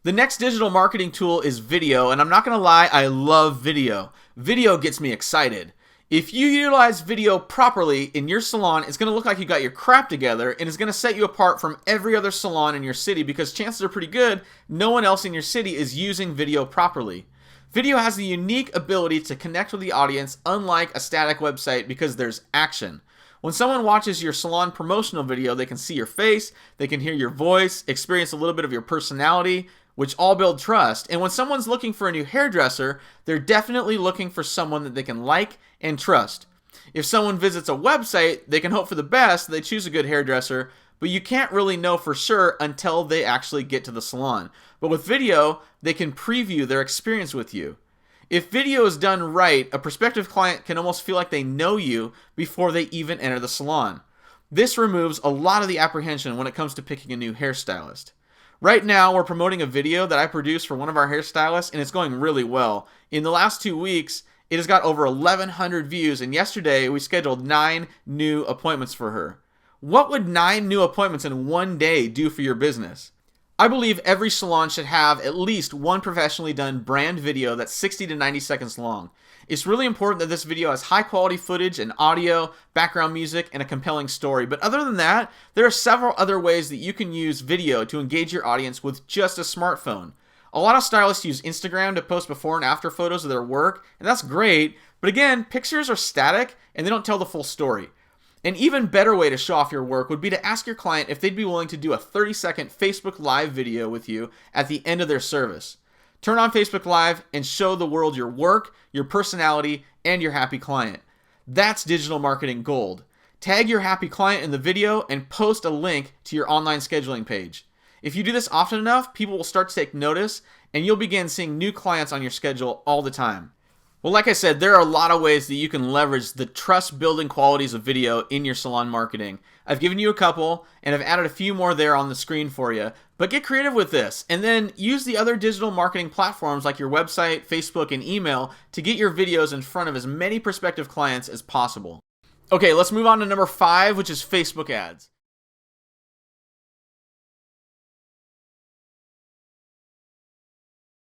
The next digital marketing tool is video, and I'm not going to lie, I love video. Video gets me excited. If you utilize video properly in your salon, it's going to look like you got your crap together, and it's going to set you apart from every other salon in your city because chances are pretty good no one else in your city is using video properly. Video has the unique ability to connect with the audience unlike a static website because there's action. When someone watches your salon promotional video, they can see your face, they can hear your voice, experience a little bit of your personality, which all build trust. And when someone's looking for a new hairdresser, they're definitely looking for someone that they can like and trust. If someone visits a website, they can hope for the best, they choose a good hairdresser, but you can't really know for sure until they actually get to the salon. But with video, they can preview their experience with you. If video is done right, a prospective client can almost feel like they know you before they even enter the salon. This removes a lot of the apprehension when it comes to picking a new hairstylist. Right now, we're promoting a video that I produced for one of our hairstylists, and it's going really well. In the last 2 weeks, it has got over 1,100 views, and yesterday we scheduled 9 new appointments for her. What would 9 new appointments in one day do for your business? I believe every salon should have at least one professionally done brand video that's 60 to 90 seconds long. It's really important that this video has high quality footage and audio, background music, and a compelling story. But other than that, there are several other ways that you can use video to engage your audience with just a smartphone. A lot of stylists use Instagram to post before and after photos of their work, and that's great. But again, pictures are static and they don't tell the full story. An even better way to show off your work would be to ask your client if they'd be willing to do a 30-second Facebook Live video with you at the end of their service. Turn on Facebook Live and show the world your work, your personality, and your happy client. That's digital marketing gold. Tag your happy client in the video and post a link to your online scheduling page. If you do this often enough, people will start to take notice and you'll begin seeing new clients on your schedule all the time. Well, like I said, there are a lot of ways that you can leverage the trust-building qualities of video in your salon marketing. I've given you a couple, and I've added a few more there on the screen for you. But get creative with this, and then use the other digital marketing platforms like your website, Facebook, and email to get your videos in front of as many prospective clients as possible. Okay, let's move on to number 5, which is Facebook ads.